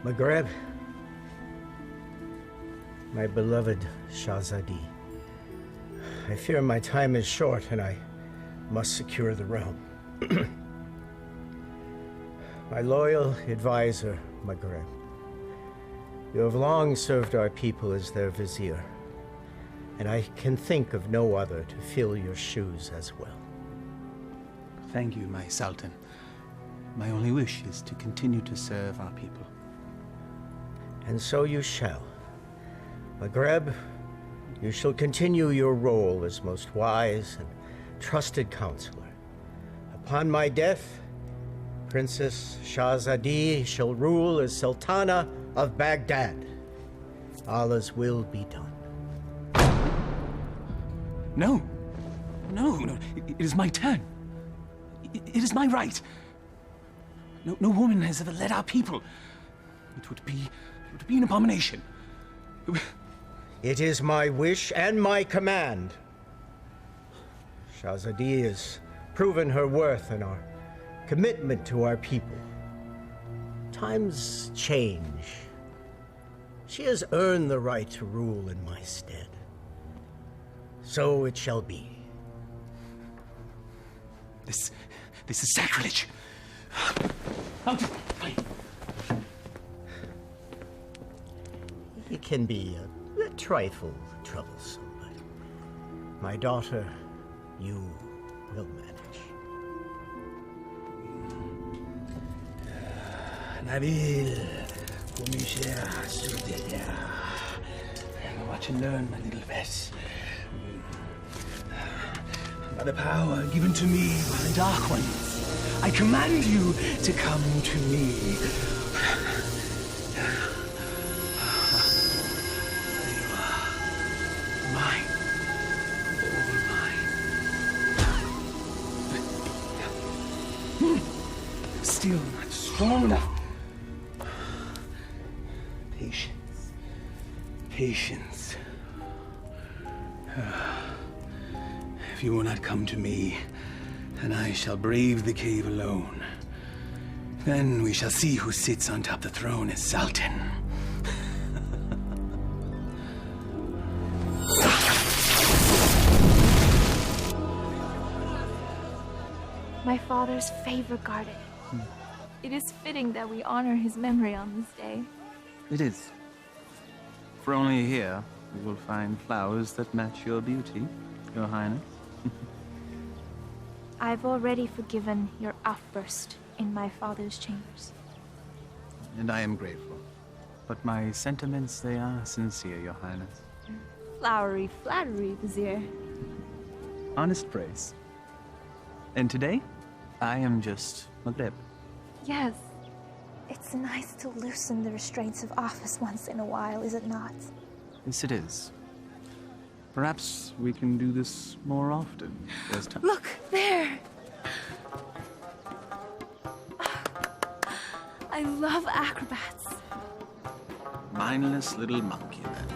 Maghreb, my beloved Shahzadi, I fear my time is short and I must secure the realm. My loyal advisor, Maghreb, you have long served our people as their vizier, and I can think of no other to fill your shoes as well. Thank you, my Sultan. My only wish is to continue to serve our people. And so you shall. Maghreb, you shall continue your role as most wise and trusted counselor. Upon my death, Princess Shahzadi shall rule as Sultana of Baghdad. Allah's will be done. No. No. It is my turn. It is my right. No woman has ever led our people. It would be an abomination. It is my wish and my command. Shahzadi has proven her worth and our commitment to our people. Times change. She has earned the right to rule in my stead. So it shall be. This is sacrilege. It can be a trifle troublesome, but my daughter, you will manage. Nabil, watch and learn, my little Bess. By the power given to me by the Dark Ones, I command you to come to me. There you are. Mine. All mine. Still not strong enough. Patience. Patience. If you will not come to me, then I shall brave the cave alone. Then we shall see who sits on top the throne as Sultan. My father's favorite garden. It is fitting that we honor his memory on this day. It is. For only here you will find flowers that match your beauty, Your Highness. I've already forgiven your outburst in my father's chambers. And I am grateful. But my sentiments, they are sincere, Your Highness. Flowery flattery, Vizier. Honest praise. And today, I am just Maghreb. Yes. It's nice to loosen the restraints of office once in a while, is it not? Yes, it is. Perhaps we can do this more often. There's time. Look, there! I love acrobats. Mindless little monkey, then.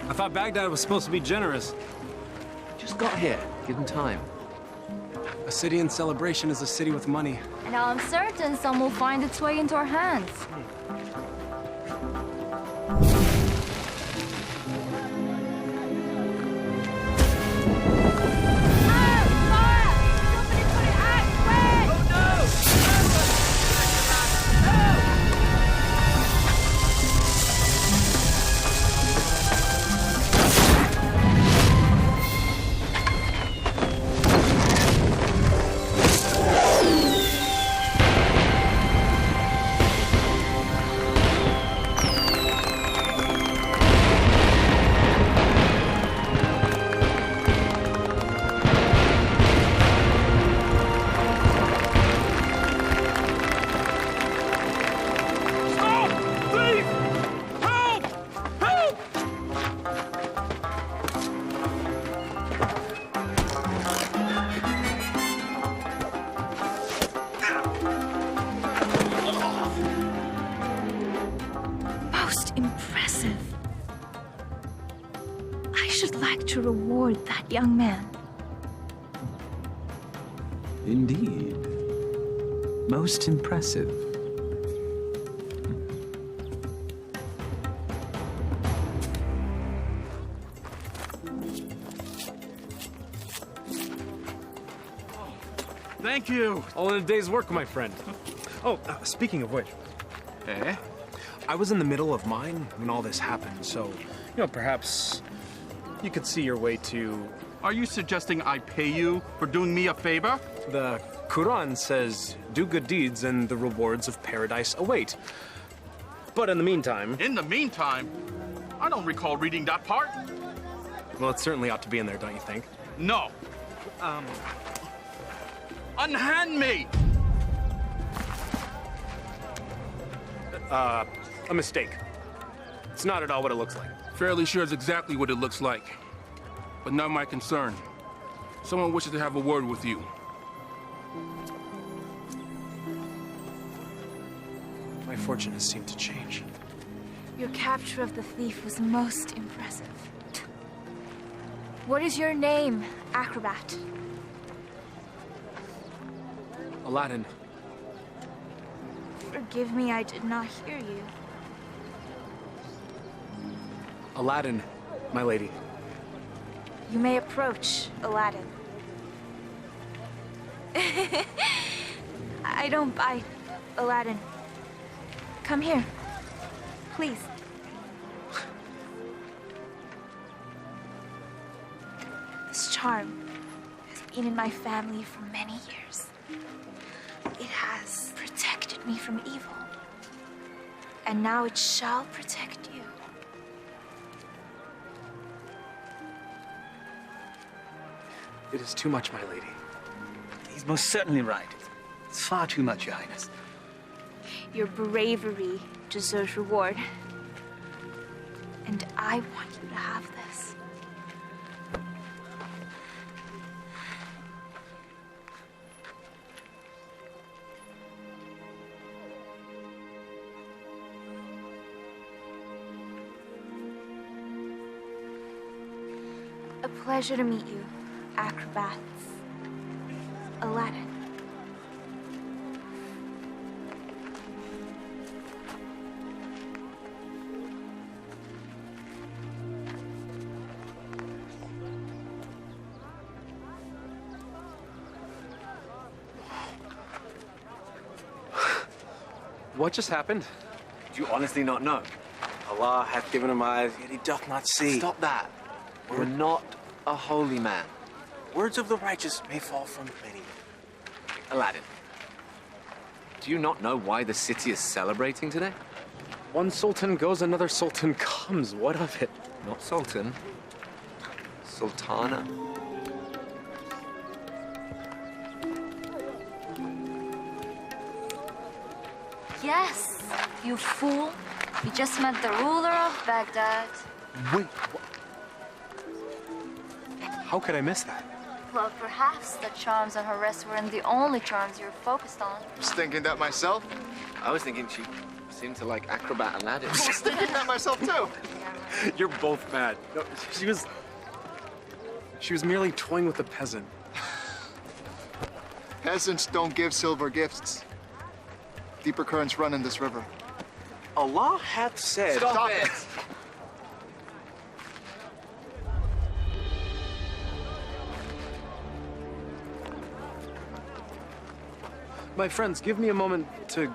I thought Baghdad was supposed to be generous. Just got here. Give him time. A city in celebration is a city with money. And I'm certain some will find its way into our hands. that young man. Indeed. Most impressive. Thank you. All in a day's work, my friend. Oh, speaking of which. Eh? I was in the middle of mine when all this happened, so, perhaps you could see your way to... Are you suggesting I pay you for doing me a favor? The Quran says, do good deeds and the rewards of paradise await. But in the meantime... In the meantime, I don't recall reading that part. Well, it certainly ought to be in there, don't you think? No. Unhand me! A mistake. It's not at all what it looks like. Fairly sure it's exactly what it looks like. But not my concern. Someone wishes to have a word with you. My fortune has seemed to change. Your capture of the thief was most impressive. What is your name, acrobat? Aladdin. Forgive me, I did not hear you. Aladdin, my lady. You may approach, Aladdin. I don't bite, Aladdin. Come here, please. This charm has been in my family for many years. It has protected me from evil. And now it shall protect you. It is too much, my lady. He's most certainly right. It's far too much, Your Highness. Your bravery deserves reward. And I want you to have this. A pleasure to meet you, acrobats. Aladdin. What just happened? Do you honestly not know? Allah hath given him eyes, yet he doth not see. Stop that. We're not a holy man. Words of the righteous may fall from many. Aladdin, do you not know why the city is celebrating today? One sultan goes, another sultan comes. What of it? Not Sultan. Sultana. Yes, you fool. You just met the ruler of Baghdad. Wait, what? How could I miss that? Well, perhaps the charms on her wrist weren't the only charms you were focused on. I was thinking that myself. I was thinking she seemed to like acrobat Aladdin. I was thinking that myself too. You're both mad. No, she was merely toying with a peasant. Peasants don't give silver gifts. Deeper currents run in this river. Allah hath said... Stop it! My friends, give me a moment to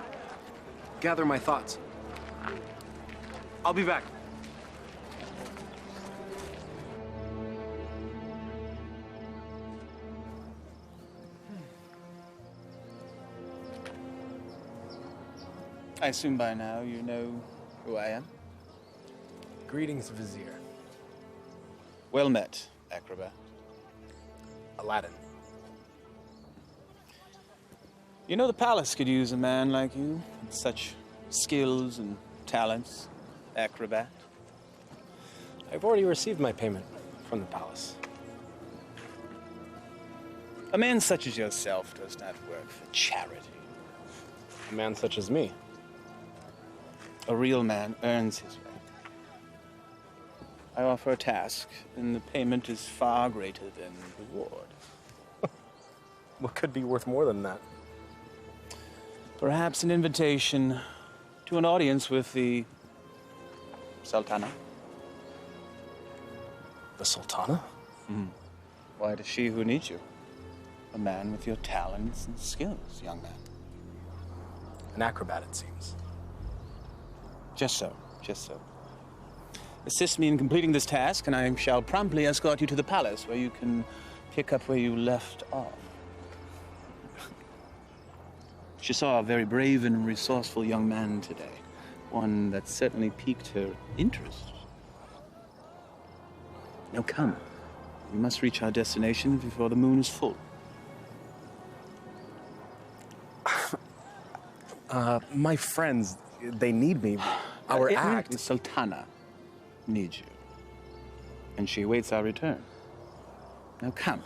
gather my thoughts. I'll be back. I assume by now you know who I am. Greetings, Vizier. Well met, acrobat. Aladdin. You know the palace could use a man like you, with such skills and talents, acrobat. I've already received my payment from the palace. A man such as yourself does not work for charity. A man such as me. A real man earns his way. I offer a task, and the payment is far greater than reward. What could be worth more than that? Perhaps an invitation to an audience with the Sultana. The Sultana? Why does she who needs you? A man with your talents and skills, young man. An acrobat, it seems. Just so, just so. Assist me in completing this task, and I shall promptly escort you to the palace, where you can pick up where you left off. She saw a very brave and resourceful young man today. One that certainly piqued her interest. Now come. We must reach our destination before the moon is full. My friends, they need me. Our act. The Sultana needs you. And she awaits our return. Now come.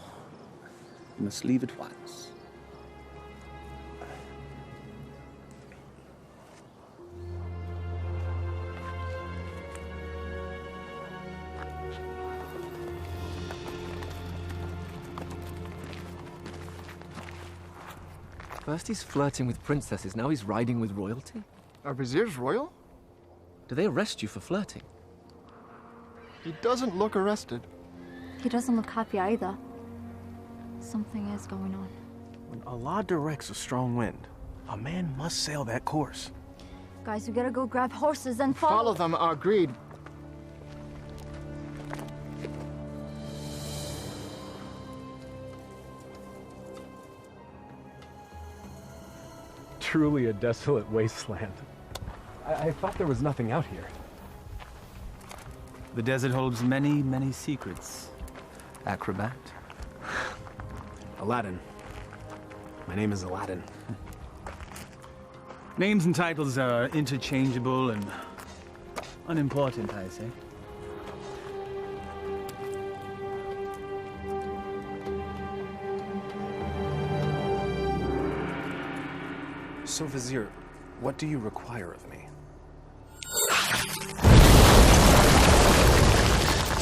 We must leave at once. First he's flirting with princesses, now he's riding with royalty? Are viziers royal? Do they arrest you for flirting? He doesn't look arrested. He doesn't look happy either. Something is going on. When Allah directs a strong wind, a man must sail that course. Guys, we gotta go grab horses and Follow them, agreed. Truly a desolate wasteland. I thought there was nothing out here. The desert holds many, many secrets. Acrobat. Aladdin. My name is Aladdin. Names and titles are interchangeable and unimportant, I say. So, Vizier, what do you require of me?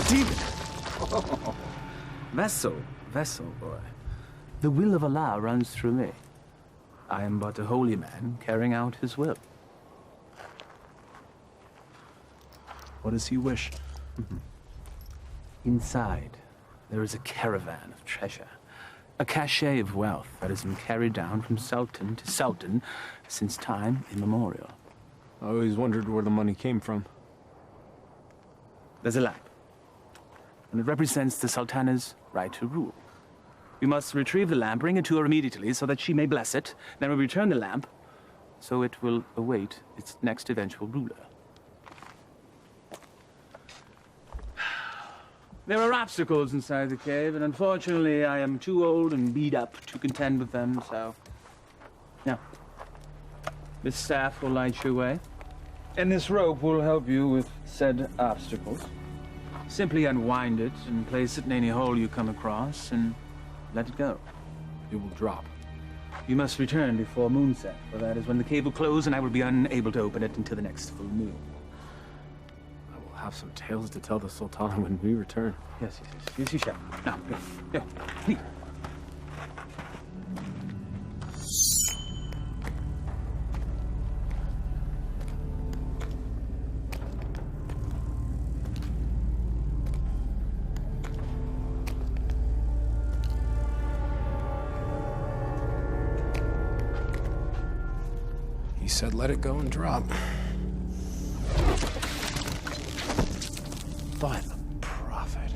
Demon! Vessel, boy. The will of Allah runs through me. I am but a holy man carrying out his will. What does he wish? Inside, there is a caravan of treasure. A cachet of wealth that has been carried down from sultan to sultan since time immemorial. I always wondered where the money came from. There's a lamp, and it represents the sultana's right to rule. We must retrieve the lamp, bring it to her immediately so that she may bless it. Then we return the lamp, so it will await its next eventual ruler. There are obstacles inside the cave, and unfortunately I am too old and beat up to contend with them, so... Now, this staff will light your way, and this rope will help you with said obstacles. Simply unwind it and place it in any hole you come across, and let it go. It will drop. You must return before moonset, for that is when the cave will close, and I will be unable to open it until the next full moon. Have some tales to tell the Sultana when we return. Yes, you shall. Now, go, please. He said let it go and drop. By the prophet.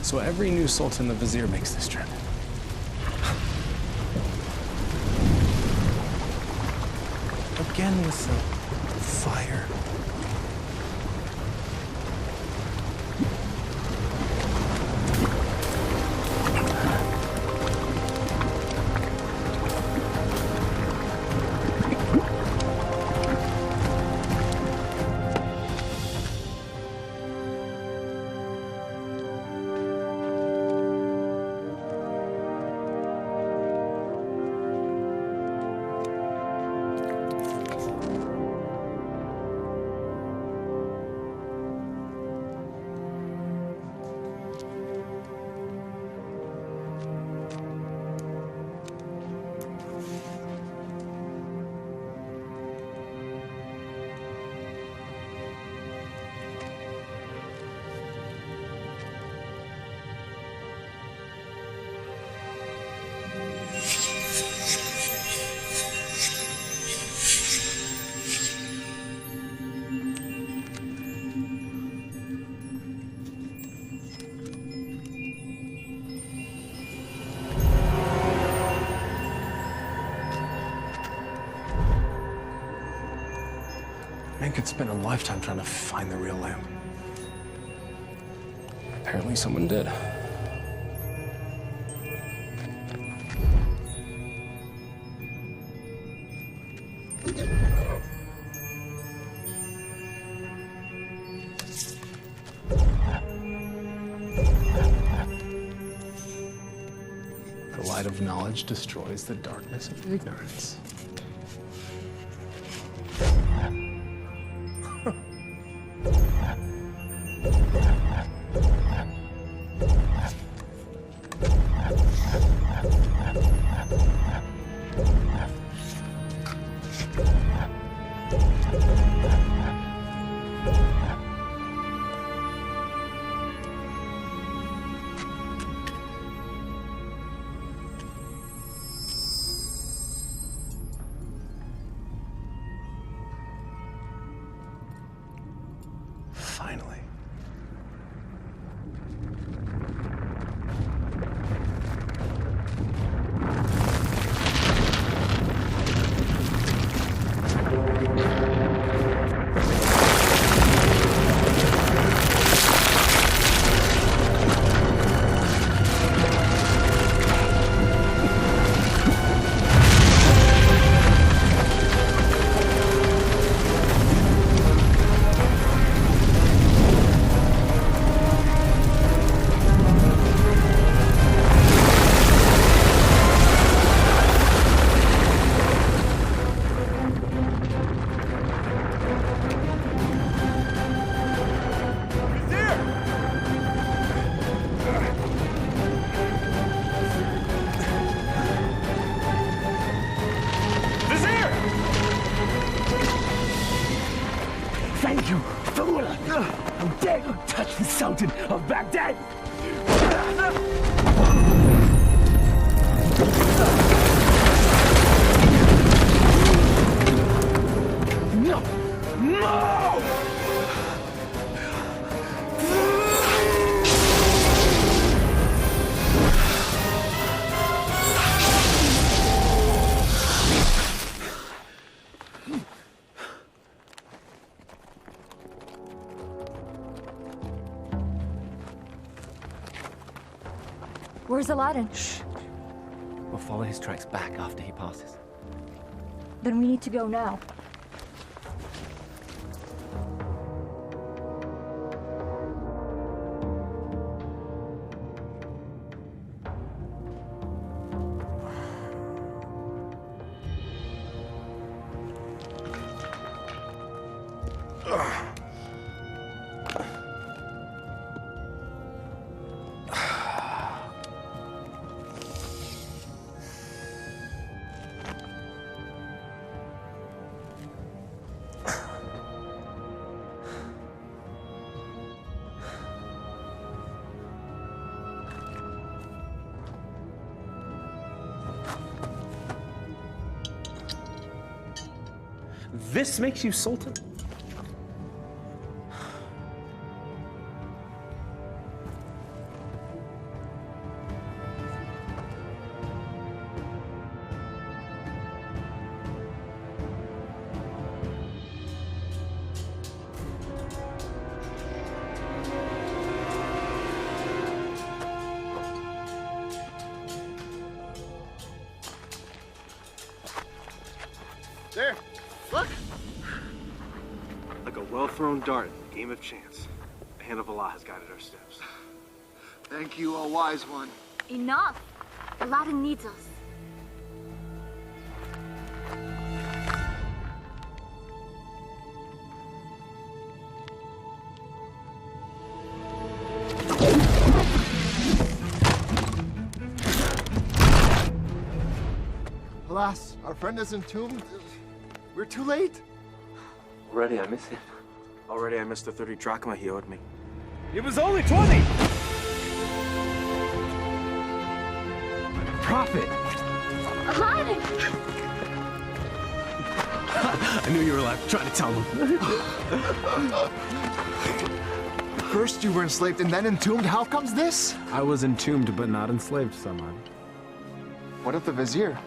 So every new sultan the vizier makes this trip. Again with the fire. Man could spend a lifetime trying to find the real lamp. Apparently someone did. The light of knowledge destroys the darkness of ignorance. Finally. Thank you, fool! How dare you touch the Sultan of Baghdad! No! No! Where's Aladdin? Shh. We'll follow his tracks back after he passes. Then we need to go now. This makes you Sultan? thrown dart, game of chance. The hand of Allah has guided our steps. Thank you, O wise one. Enough! Aladdin needs us. Alas, our friend is entombed. We're too late. Already I miss him. Already I missed the 30 drachma he owed me. It was only 20! Prophet! Aladdin! I knew you were alive. Trying to tell them. First you were enslaved and then entombed. How comes this? I was entombed but not enslaved, Saman. What of the vizier?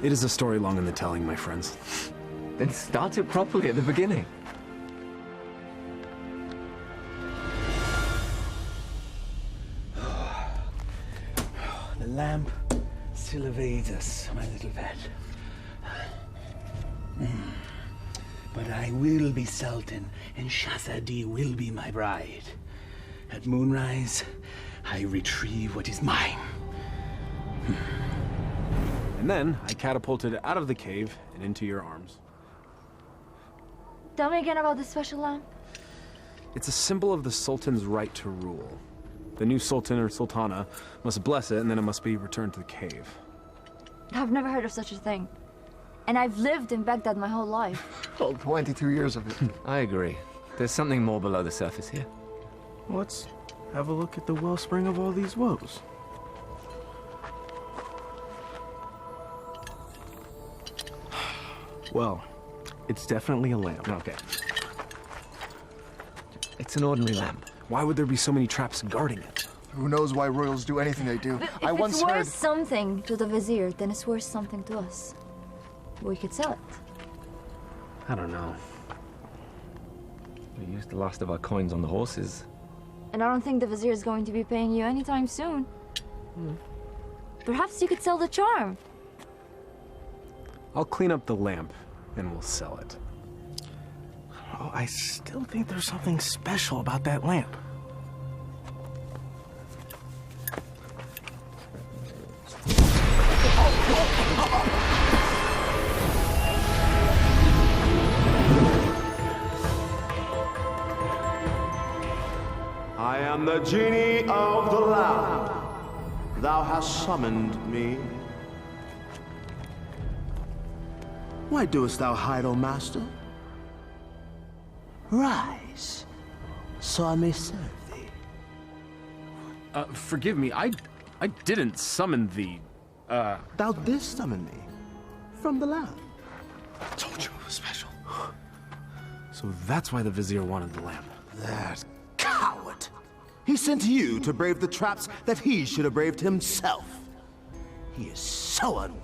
It is a story long in the telling, my friends. Then start it properly at the beginning. The lamp still evades us, my little pet. But I will be Sultan, and Shahzadi will be my bride. At moonrise, I retrieve what is mine. And then I catapulted out of the cave and into your arms. Tell me again about the special lamp. It's a symbol of the Sultan's right to rule. The new Sultan or Sultana must bless it, and then it must be returned to the cave. I've never heard of such a thing. And I've lived in Baghdad my whole life. Well, 22 years of it. I agree. There's something more below the surface here. Let's have a look at the wellspring of all these woes. Well, it's definitely a lamp. Okay. It's an ordinary lamp. Why would there be so many traps guarding it? Who knows why royals do anything they do? If it's worth something to the vizier, then it's worth something to us. We could sell it. I don't know. We used the last of our coins on the horses. And I don't think the vizier is going to be paying you anytime soon. Perhaps you could sell the charm. I'll clean up the lamp, and we'll sell it. Oh, I still think there's something special about that lamp. I am the genie of the lamp. Thou hast summoned me. Why doest thou hide, O master? Rise, so I may serve thee. Forgive me, I didn't summon thee. Thou didst summon me from the lamp. I told you it was special. So that's why the vizier wanted the lamp. That coward. He sent you to brave the traps that he should have braved himself. He is so unworthy.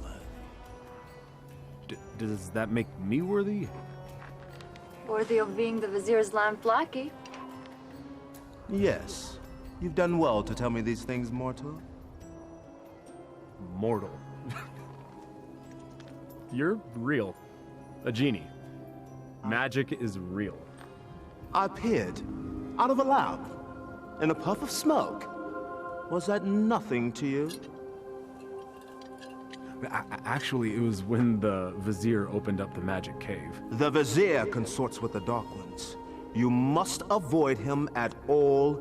Does that make me worthy? Worthy of being the vizier's lamp lackey. Yes. You've done well to tell me these things, mortal. Mortal. You're real. A genie. Magic is real. I appeared out of a lamp in a puff of smoke. Was that nothing to you? Actually, it was when the vizier opened up the magic cave. The vizier consorts with the Dark Ones. You must avoid him at all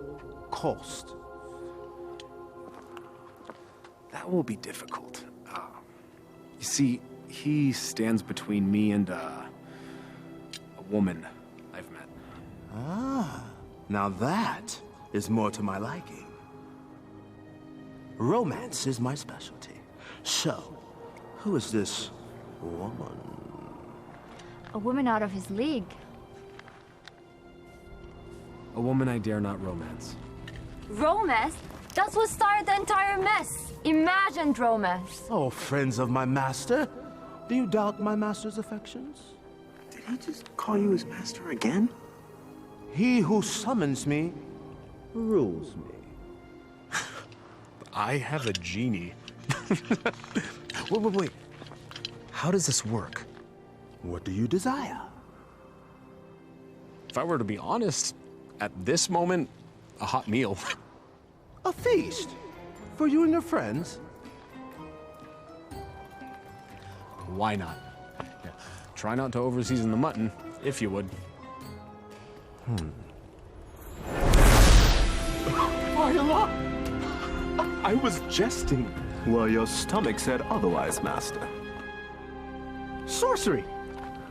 cost. That will be difficult. You see, he stands between me and a woman I've met. Ah, now that is more to my liking. Romance is my specialty. So, who is this woman? A woman out of his league. A woman I dare not romance. Romance? That's what started the entire mess. Imagined romance. Oh, friends of my master, do you doubt my master's affections? Did he just call you his master again? He who summons me rules me. I have a genie. Wait. How does this work? What do you desire? If I were to be honest, at this moment, a hot meal. A feast? For you and your friends? Why not? Yeah. Try not to overseason the mutton, if you would. I was jesting. Well, your stomach said otherwise, Master. Sorcery.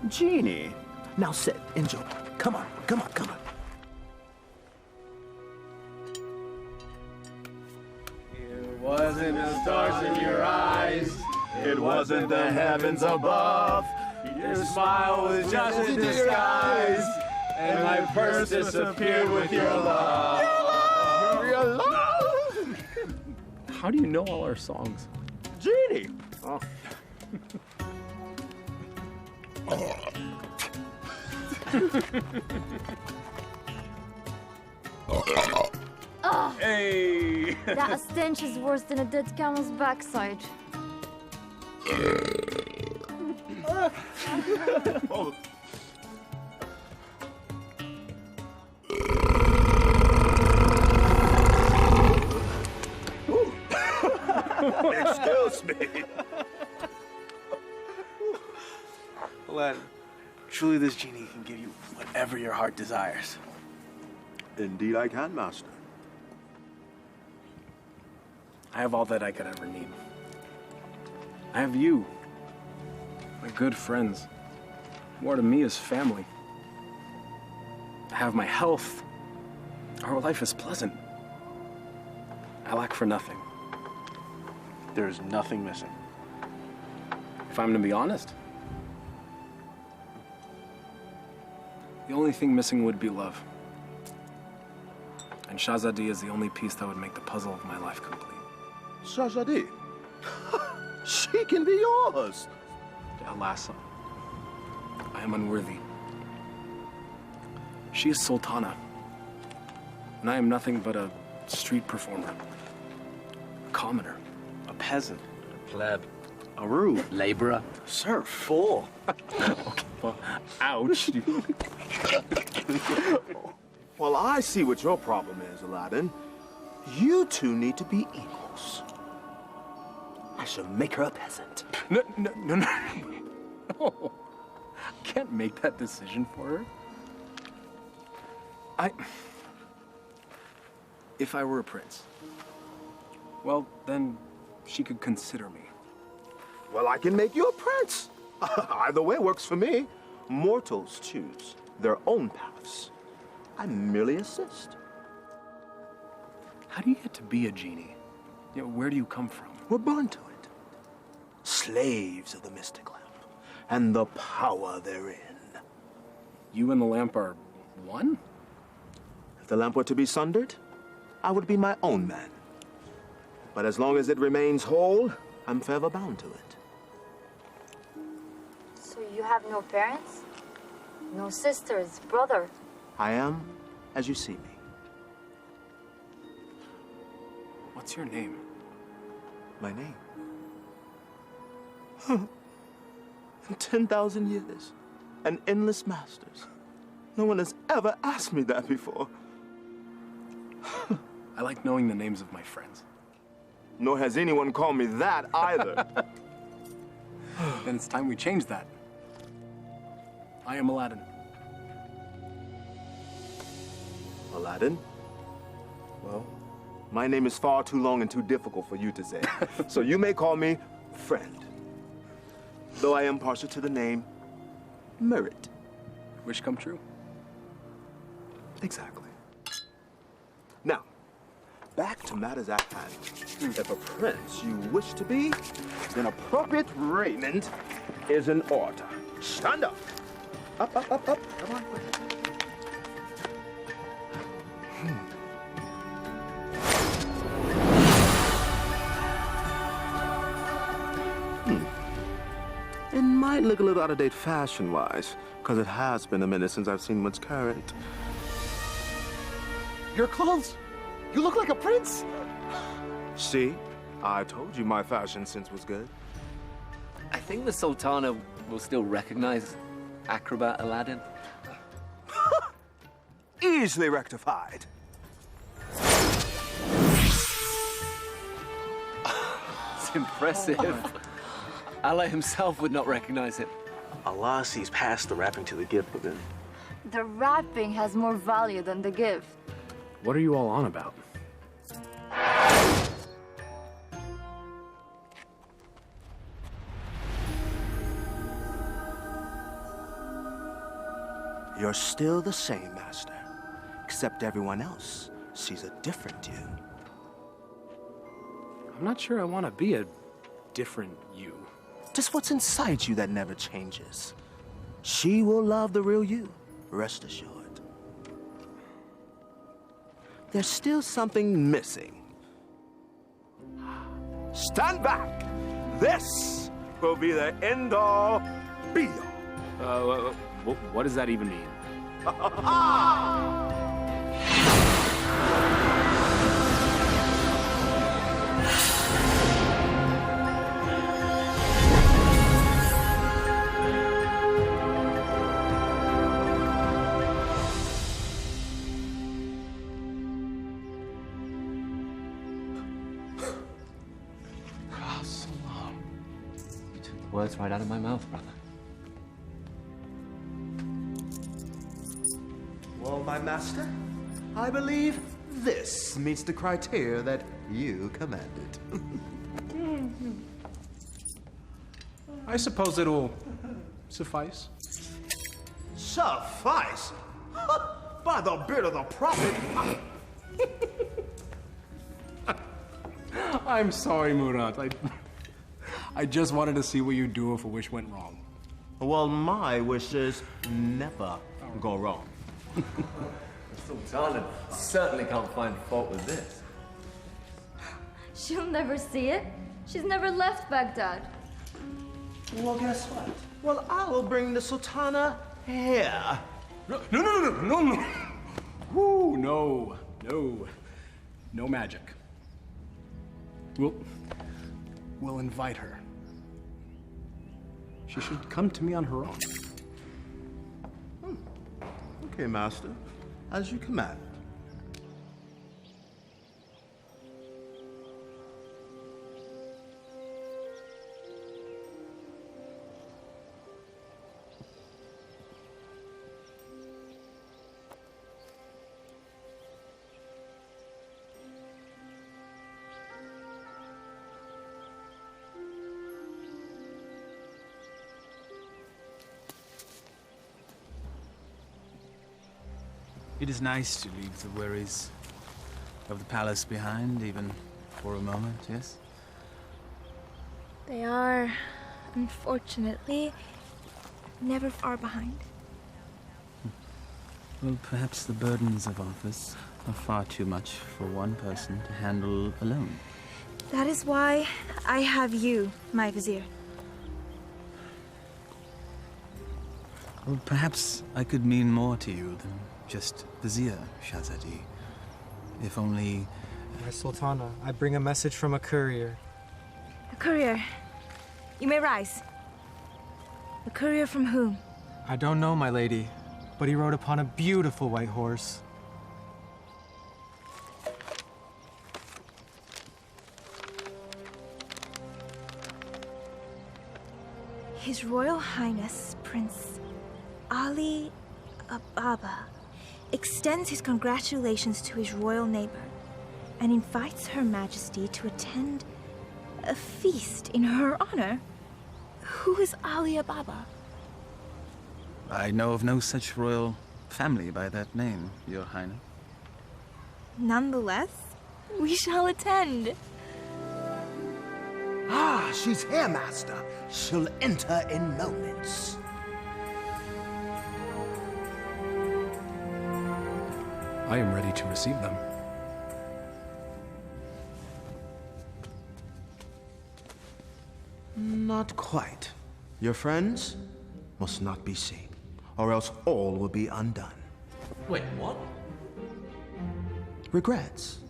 Genie. Now sit, enjoy. Come on, come on, come on. It wasn't the stars in your eyes. It wasn't the heavens above. Your smile was just a disguise. And my purse disappeared with your love. Your love! How do you know all our songs? Genie! Oh. Hey! That stench is worse than a dead camel's backside. Oh. Excuse me. Aladdin, truly this genie can give you whatever your heart desires. Indeed I can, Master. I have all that I could ever need. I have you, my good friends. More to me is family. I have my health. Our life is pleasant. I lack for nothing. There is nothing missing. If I'm to be honest, the only thing missing would be love. And Shahzadi is the only piece that would make the puzzle of my life complete. Shahzadi? She can be yours. Alas, I am unworthy. She is Sultana, and I am nothing but a street performer, a commoner, a peasant, A pleb. a rube, Laborer. serf, fool. Okay, well, ouch. Well, I see what your problem is, Aladdin. You two need to be equals. I shall make her a peasant. No. No. I can't make that decision for her. If I were a prince, well, then she could consider me. Well, I can make you a prince. Either way works for me. Mortals choose their own paths. I merely assist. How do you get to be a genie? You know, where do you come from? We're born to it. Slaves of the mystic lamp and the power therein. You and the lamp are one? If the lamp were to be sundered, I would be my own man. But as long as it remains whole, I'm forever bound to it. So you have no parents? No sisters, brother? I am as you see me. What's your name? My name? In 10,000 years and endless masters, no one has ever asked me that before. I like knowing the names of my friends. Nor has anyone called me that either. Then it's time we change that. I am Aladdin. Aladdin? Well, my name is far too long and too difficult for you to say. So you may call me friend. Though I am partial to the name Merit. Wish come true. Exactly. Now, back to matters at hand. If a prince you wish to be, then appropriate raiment is in order. Stand up. Up. Come on. It might look a little out of date fashion-wise, because it has been a minute since I've seen what's current. Your clothes? You look like a prince. See? I told you my fashion sense was good. I think the Sultana will still recognize acrobat Aladdin. easily rectified. It's impressive. Allah himself would not recognize him. Allah sees past the wrapping to the gift within. The wrapping has more value than the gift. What are you all on about? You're still the same, Master. Except everyone else sees a different you. I'm not sure I want to be a different you. Just what's inside you that never changes. She will love the real you, rest assured. There's still something missing. Stand back! This will be the end-all, be-all. What does that even mean? You took the words right out of my mouth, brother. Well, my master, I believe this meets the criteria that you commanded. I suppose it'll suffice. Suffice? By the beard of the prophet! I'm sorry, Murat. I just wanted to see what you'd do if a wish went wrong. Well, my wishes never go wrong. Sultana certainly can't find fault with this. She'll never see it. She's never left Baghdad. Well, guess what? Well, I'll bring the Sultana here. No. Woo, no. No magic. We'll invite her. She should come to me on her own. Okay, master. As you command. It is nice to leave the worries of the palace behind, even for a moment, yes? They are, unfortunately, never far behind. Well, perhaps the burdens of office are far too much for one person to handle alone. That is why I have you, my vizier. Well, perhaps I could mean more to you than just Vizier, Shahzadi. If only... My Sultana, I bring a message from a courier. A courier. You may rise. A courier from whom? I don't know, my lady, but he rode upon a beautiful white horse. His Royal Highness, Prince Ali Ababa, extends his congratulations to his royal neighbor and invites Her Majesty to attend a feast in her honor. Who is Ali Ababa? I know of no such royal family by that name, Your Highness. Nonetheless, we shall attend. Ah, she's here, master. She'll enter in moments. I am ready to receive them. Not quite. Your friends must not be seen, or else all will be undone. Wait, what? Regrets.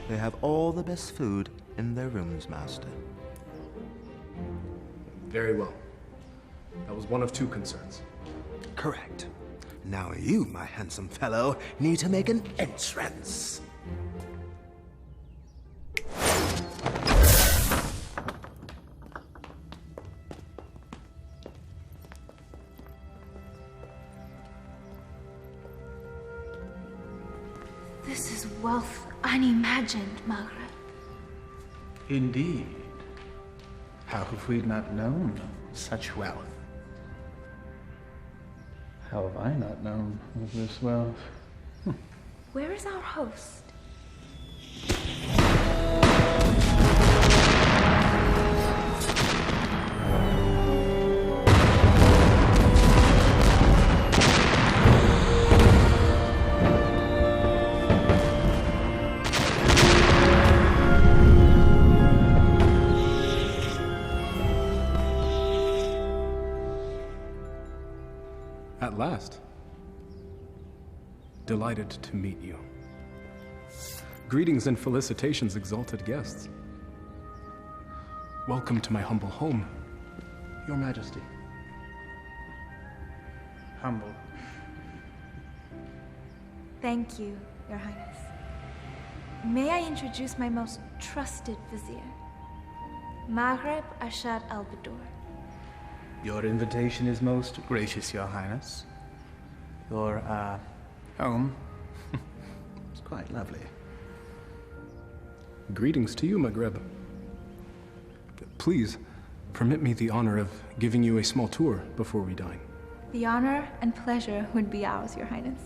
They have all the best food in their rooms, master. Very well. That was one of two concerns. Correct. Now you, my handsome fellow, need to make an entrance. This is wealth unimagined, Maghreb. Indeed. How have we not known such wealth? How have I not known of this wealth? Where is our host? At last. Delighted to meet you. Greetings and felicitations, exalted guests. Welcome to my humble home, Your Majesty. Humble. Thank you, Your Highness. May I introduce my most trusted vizier, Maghreb Ashad al-Badur. Your invitation is most gracious, Your Highness. Your, home is quite lovely. Greetings to you, Maghreb. Please, permit me the honor of giving you a small tour before we dine. The honor and pleasure would be ours, Your Highness.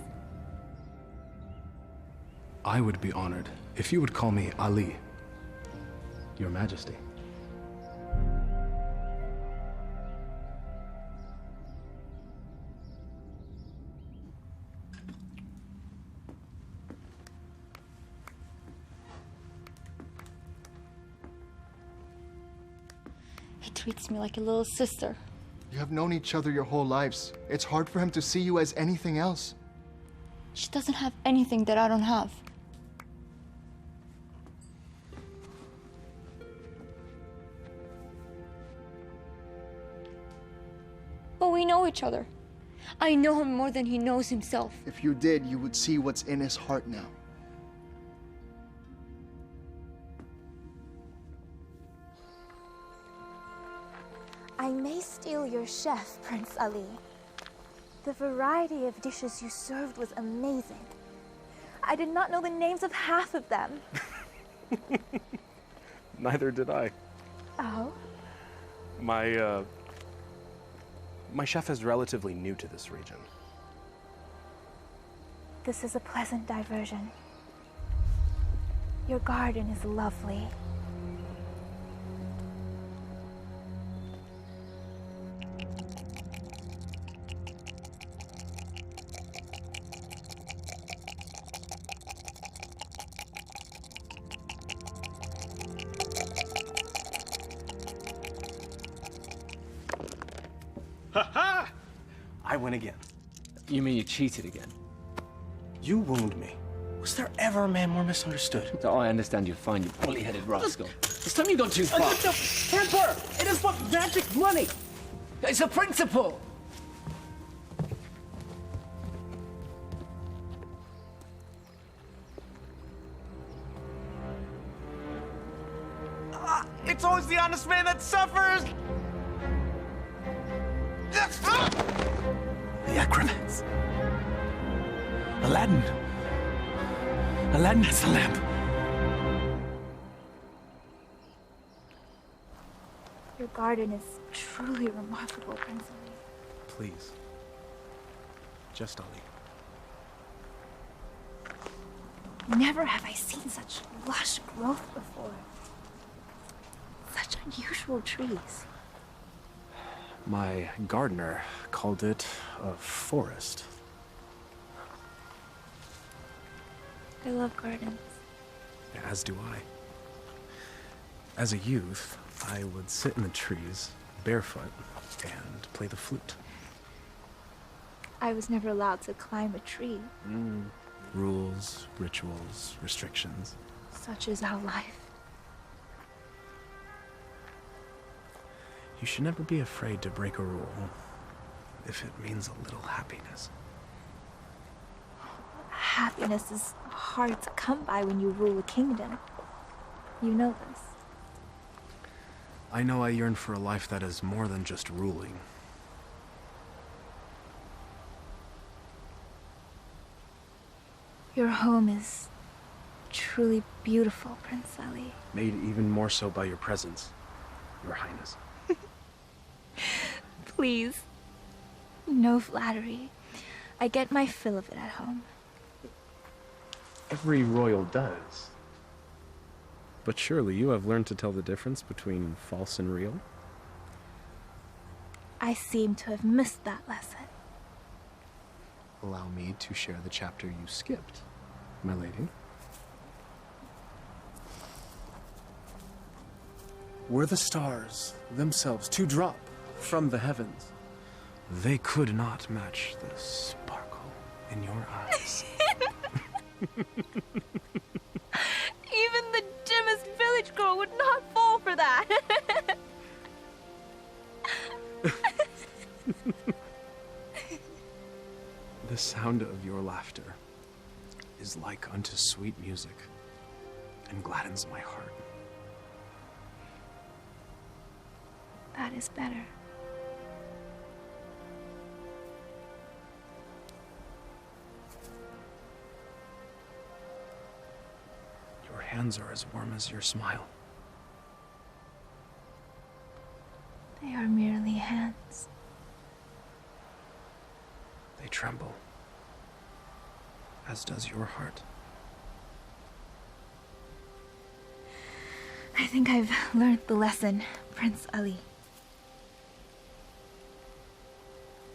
I would be honored if you would call me Ali, Your Majesty. He treats me like a little sister. You have known each other your whole lives. It's hard for him to see you as anything else. She doesn't have anything that I don't have. But we know each other. I know him more than he knows himself. If you did, you would see what's in his heart now. I may steal your chef, Prince Ali. The variety of dishes you served was amazing. I did not know the names of half of them. Neither did I. Oh? My chef is relatively new to this region. This is a pleasant diversion. Your garden is lovely. Ha-ha! I win again. You mean you cheated again? You wound me. Was there ever a man more misunderstood? Oh, I understand you're fine, you bully-headed rascal. This time you've gone too far. Temper! It is but magic money! It's a principle! It's always the honest man that suffers! The acrobats. Aladdin. Aladdin has the lamp. Your garden is truly remarkable, Prince Ali. Please. Just Ali. Never have I seen such lush growth before. Such unusual trees. My gardener called it a forest. I love gardens. As do I. As a youth, I would sit in the trees, barefoot, and play the flute. I was never allowed to climb a tree. Rules, rituals, restrictions. Such is our life. You should never be afraid to break a rule. if it means a little happiness. Happiness is hard to come by when you rule a kingdom. You know this. I know I yearn for a life that is more than just ruling. Your home is truly beautiful, Prince Ali. Made even more so by your presence, Your Highness. Please. No flattery. I get my fill of it at home. Every royal does. But surely you have learned to tell the difference between false and real? I seem to have missed that lesson. Allow me to share the chapter you skipped, my lady. Were the stars themselves to drop from the heavens, they could not match the sparkle in your eyes. Even the dimmest village girl would not fall for that. The sound of your laughter is like unto sweet music and gladdens my heart. That is better. Your hands are as warm as your smile. They are merely hands. They tremble, as does your heart. I think I've learned the lesson, Prince Ali.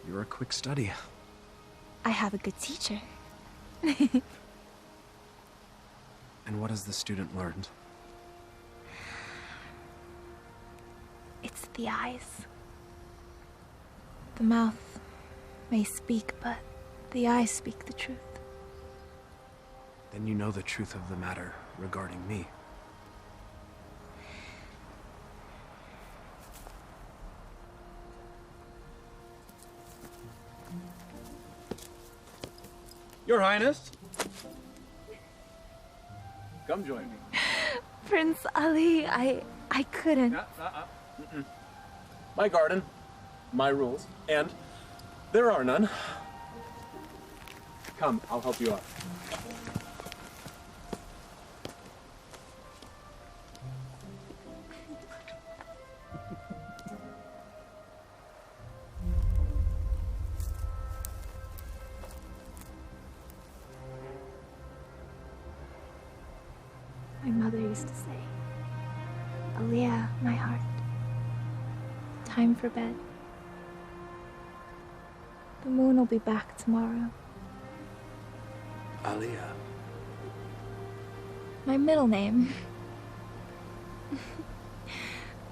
You're a quick study. I have a good teacher. And what has the student learned? It's the eyes. The mouth may speak, but the eyes speak the truth. Then you know the truth of the matter regarding me. Your Highness! Come join me. Prince Ali, I couldn't. My garden, my rules, and there are none. Come, I'll help you out. My mother used to say, Aliyah, my heart, time for bed. The moon will be back tomorrow. Aliyah. My middle name.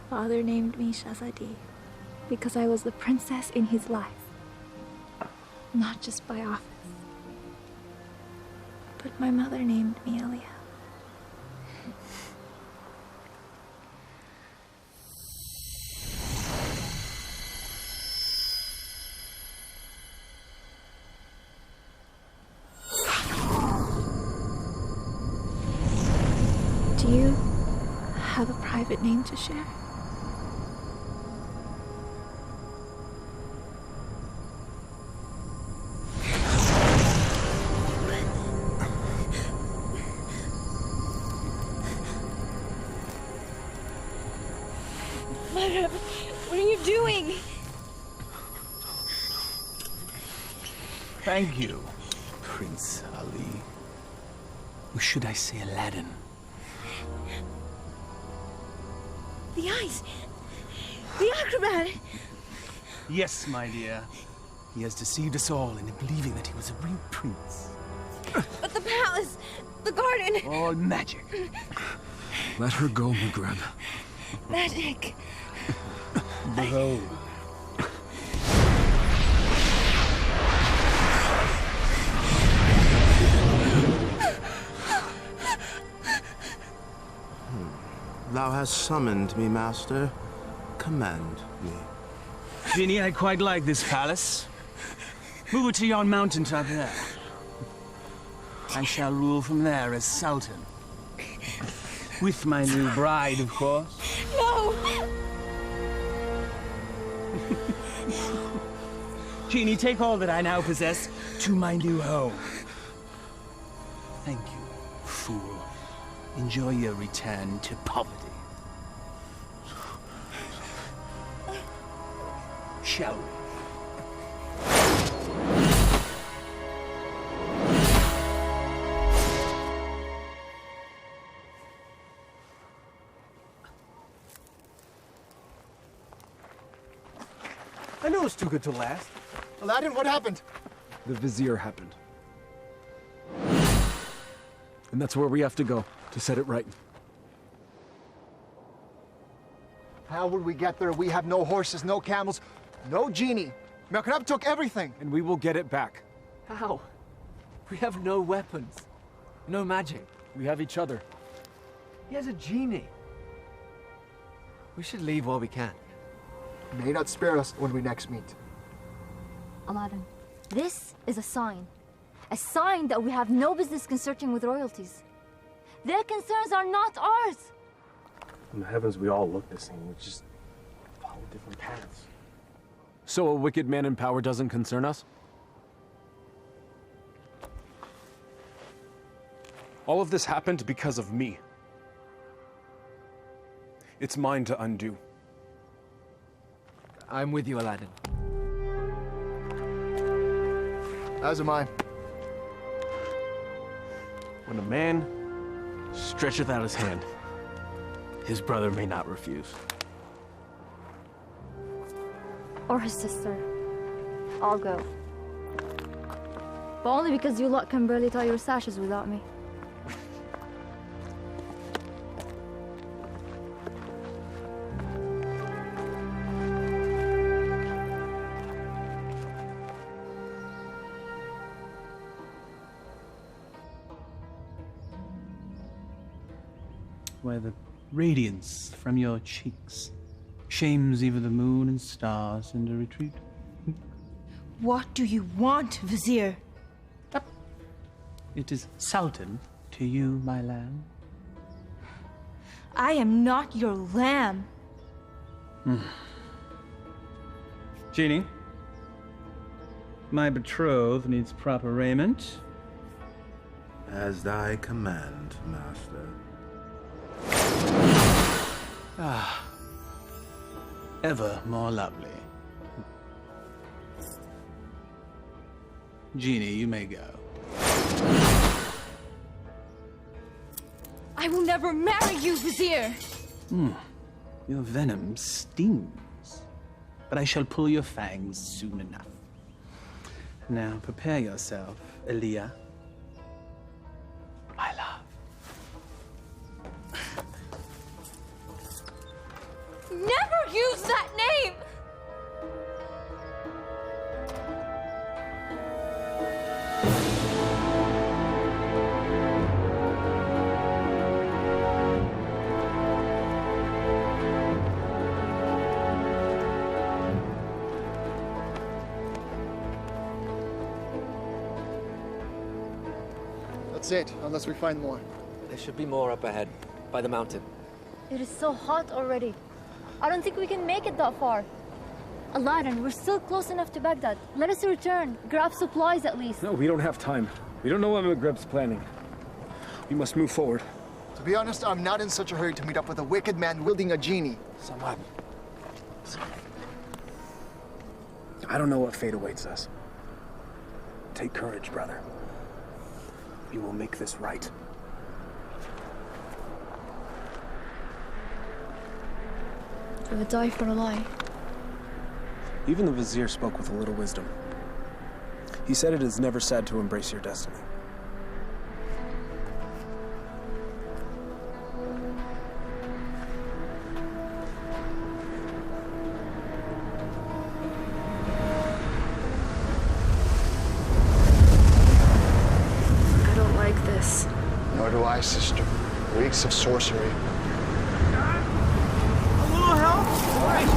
Father named me Shahzadi because I was the princess in his life. Not just by office. But my mother named me Aliyah. Do you have a private name to share? Mother, what are you doing? Thank you, Prince Ali. Or should I say Aladdin? The eyes! The acrobat! Yes, my dear. He has deceived us all into believing that he was a real prince. But the palace! The garden! All magic. Let her go, Maghreb. Magic! Behold. Thou hast summoned me, master. Command me. Genie, I quite like this palace. Move it to yon mountaintop there. I shall rule from there as Sultan. With my new bride, of course. No! Genie, take all that I now possess to my new home. Thank you, fool. Enjoy your return to poverty. Shall we? I know it's too good to last. Aladdin, what happened? The Vizier happened. And that's where we have to go, to set it right. How will we get there? We have no horses, no camels, no genie. Merkrab took everything. And we will get it back. How? We have no weapons. No magic. We have each other. He has a genie. We should leave while we can. May not spare us when we next meet. Aladdin, this is a sign. A sign that we have no business consorting with royalties. Their concerns are not ours. In the heavens, we all look the same. We just follow different paths. So a wicked man in power doesn't concern us? All of this happened because of me. It's mine to undo. I'm with you, Aladdin. As am I. When a man stretcheth out his hand, his brother may not refuse. Or his sister. I'll go. But only because you lot can barely tie your sashes without me. Where the radiance from your cheeks shames even the moon and stars into retreat. What do you want, Vizier? It is Sultan to you, my lamb. I am not your lamb. Genie, my betrothed needs proper raiment. As thy command, master. Ah, ever more lovely. Genie, you may go. I will never marry you, Vizier! Your venom stings, but I shall pull your fangs soon enough. Now prepare yourself, Elia. My love. Never use that name! That's it, unless we find more. There should be more up ahead, by the mountain. It is so hot already. I don't think we can make it that far. Aladdin, we're still close enough to Baghdad. Let us return. Grab supplies at least. No, we don't have time. We don't know what Maghrib's planning. We must move forward. To be honest, I'm not in such a hurry to meet up with a wicked man wielding a genie. Samad. I don't know what fate awaits us. Take courage, brother. We will make this right. I would die for a lie. Even the Vizier spoke with a little wisdom. He said it is never sad to embrace your destiny. I don't like this. Nor do I, sister. Weeks of sorcery. A little help? All right.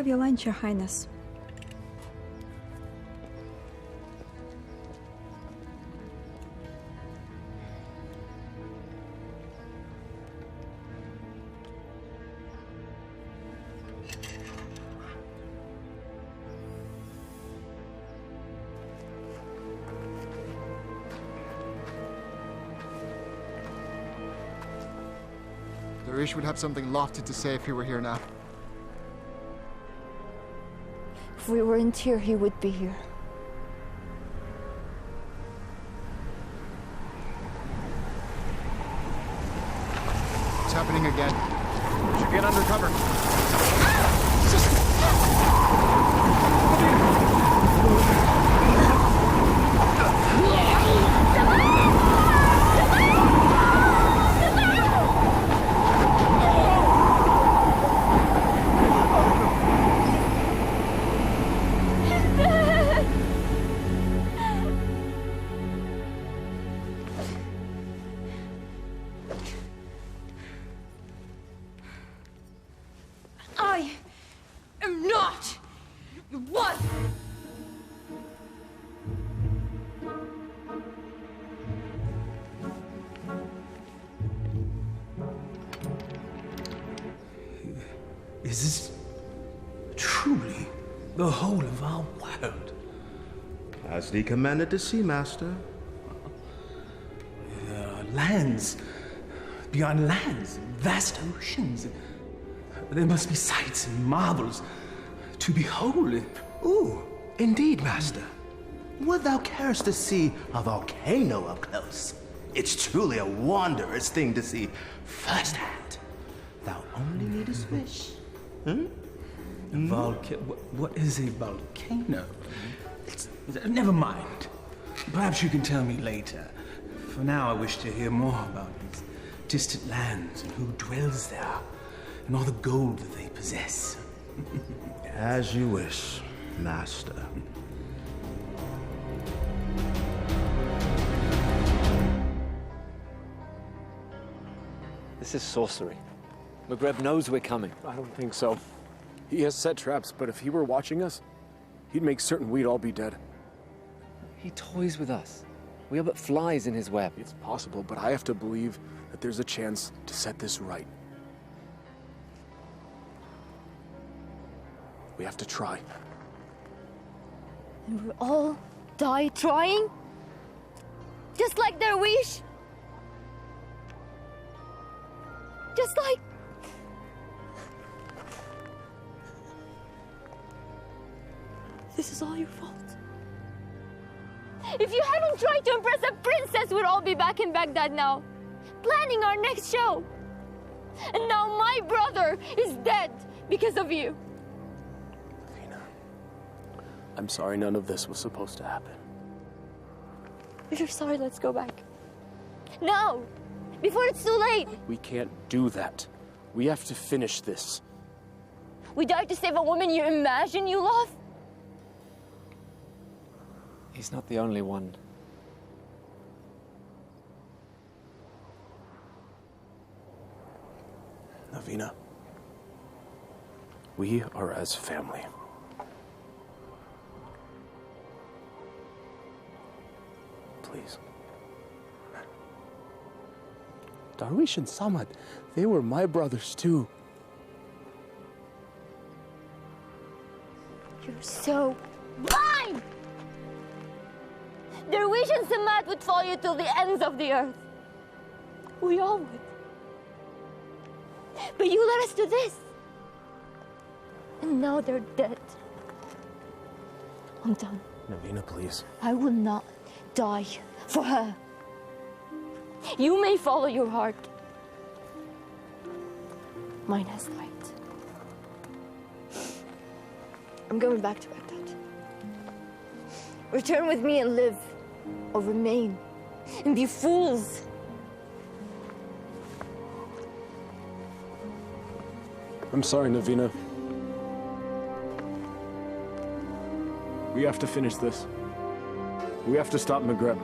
have your lunch, Your Highness. Darish would have something lofty to say if he were here now. If we weren't here, he would be here. It's happening again. We should get under cover. I am not your wife! Is this truly the whole of our world? As thee commanded to see, Master. Lands beyond lands, vast oceans. There must be sights and marvels to behold. Ooh, indeed, Master. Would thou carest to see a volcano up close? It's truly a wondrous thing to see firsthand. Thou only needest wish. What is a volcano? Never mind. Perhaps you can tell me later. For now, I wish to hear more about these distant lands and who dwells there, and all the gold that they possess. As you wish, Master. This is sorcery. McGreb knows we're coming. I don't think so. He has set traps, but if he were watching us, he'd make certain we'd all be dead. He toys with us. We are but flies in his web. It's possible, but I have to believe that there's a chance to set this right. We have to try. And we'll all die trying? Just like their wish? Just like... This is all your fault. If you hadn't tried to impress a princess, we'd all be back in Baghdad now, planning our next show. And now my brother is dead because of you. I'm sorry none of this was supposed to happen. If you're sorry, let's go back. Now! Before it's too late! We can't do that. We have to finish this. We died to save a woman you imagine you love? He's not the only one. Navina, we are as family. Please. Darwish and Samad, they were my brothers too. You're so blind! Darwish and Samad would follow you till the ends of the earth. We all would. But you led us to this. And now they're dead. I'm done. Navina, please. I will not die for her. You may follow your heart. Mine has light. I'm going back to Baghdad. Return with me and live, or remain and be fools. I'm sorry, Navina. We have to finish this. We have to stop McGreb.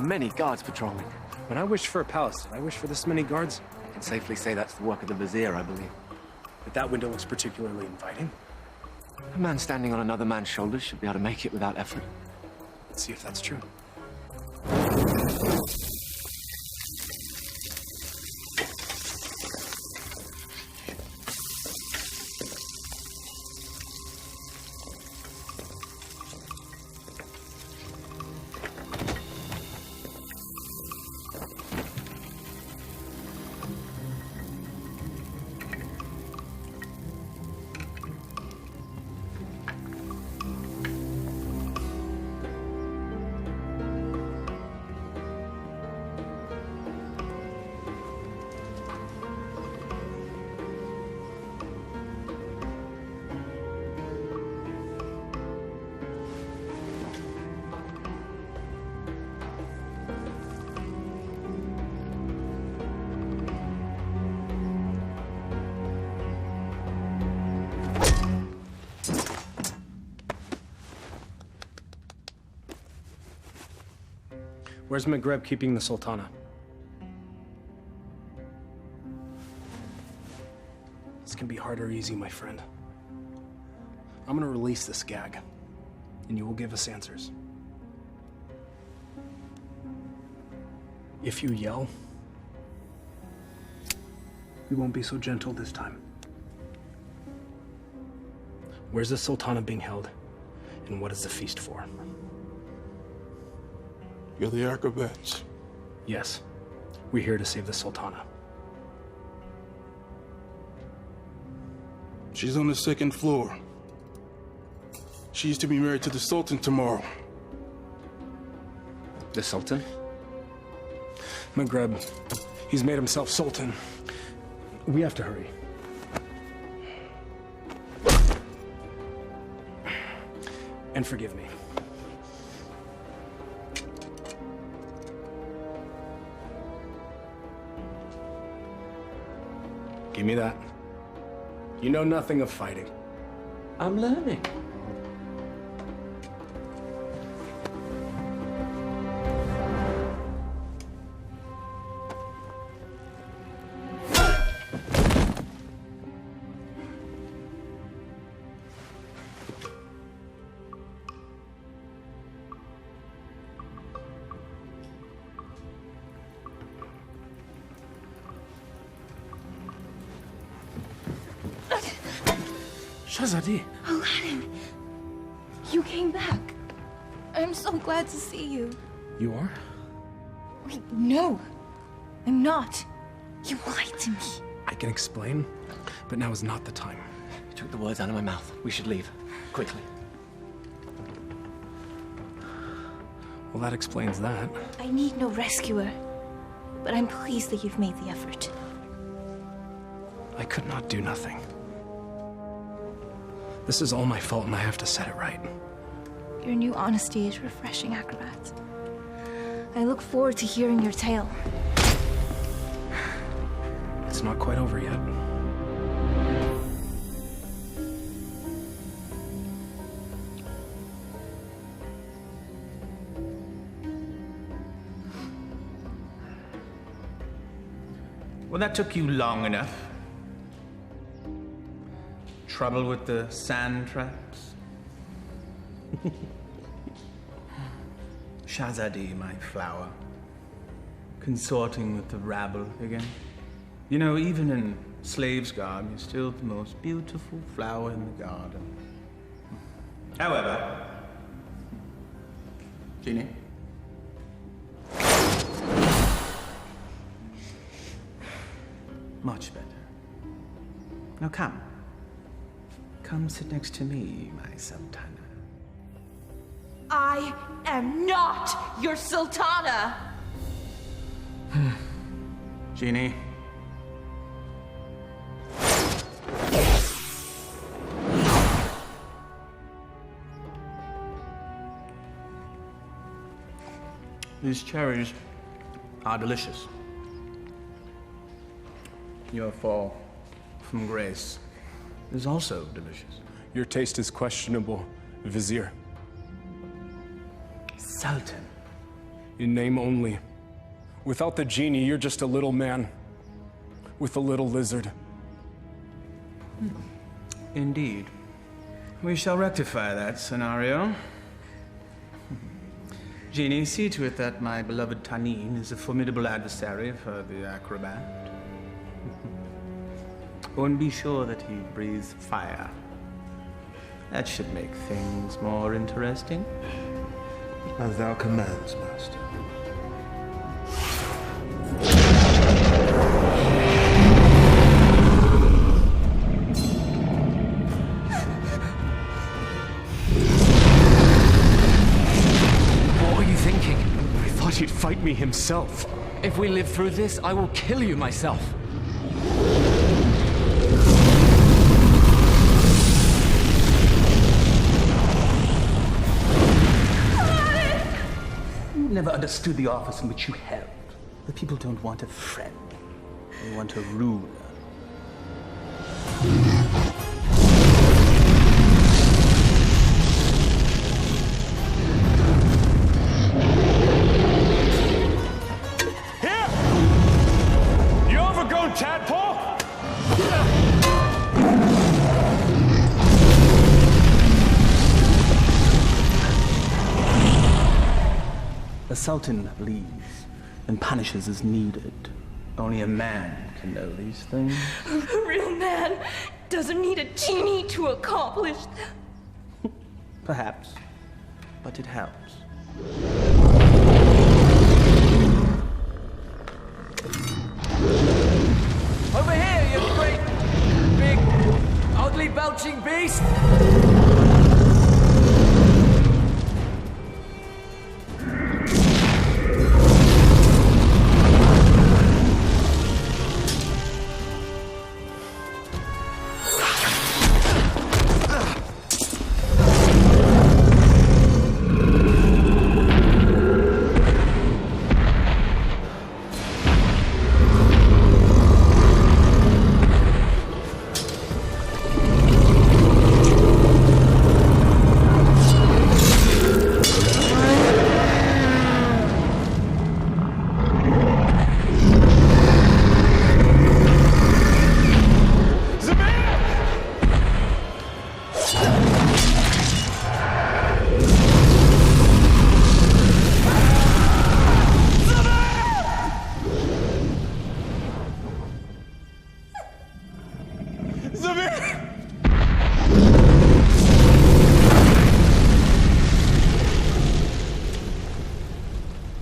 many guards patrolling. When I wished for a palace, did I wish for this many guards? I can safely say that's the work of the vizier, I believe. But that window looks particularly inviting. A man standing on another man's shoulders should be able to make it without effort. Let's see if that's true. Where's Maghreb keeping the Sultana? This can be hard or easy, my friend. I'm gonna release this gag, and you will give us answers. If you yell, we won't be so gentle this time. Where's the Sultana being held, and what is the feast for? You're the acrobats. Yes, we're here to save the Sultana. She's on the second floor. She's to be married to the Sultan tomorrow. The Sultan? Maghreb, he's made himself Sultan. We have to hurry. And forgive me. Give me that. You know nothing of fighting. I'm learning. Shahzadi. Aladdin, you came back. I'm so glad to see you. You are? Wait, no. I'm not. You lied to me. I can explain, but now is not the time. You took the words out of my mouth. We should leave. Quickly. Well, that explains that. I need no rescuer, but I'm pleased that you've made the effort. I could not do nothing. This is all my fault, and I have to set it right. Your new honesty is refreshing, acrobat. I look forward to hearing your tale. It's not quite over yet. Well, that took you long enough. Trouble with the sand traps? Shahzadi, my flower. Consorting with the rabble again. You know, even in slave's garb, you're still the most beautiful flower in the garden. However, Genie? Much better. Now come. Come sit next to me, my Sultana. I am not your Sultana! Genie. These cherries are delicious. Your fall from grace is also delicious. Your taste is questionable, Vizier. Sultan. In name only. Without the genie, you're just a little man. With a little lizard. Indeed. We shall rectify that scenario. Genie, see to it that my beloved Tanin is a formidable adversary for the acrobat. And be sure that he breathes fire. That should make things more interesting. As thou commands, master. What were you thinking? I thought he'd fight me himself. If we live through this, I will kill you myself. You never understood the office in which you held. The people don't want a friend. They want a ruler. Here! You overgrown tadpole! The Sultan leads and punishes as needed. Only a man can know these things. A real man doesn't need a genie to accomplish them. Perhaps, but it helps. Over here, you great, big, ugly belching beast!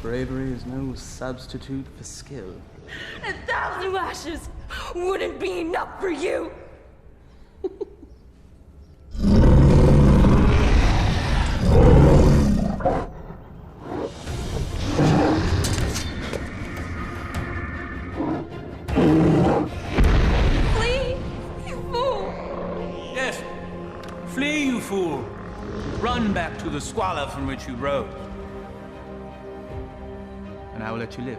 Bravery is no substitute for skill. 1,000 lashes wouldn't be enough for you. Flee, you fool! Yes, flee, you fool. Run back to the squalor from which you rose. And I will let you live.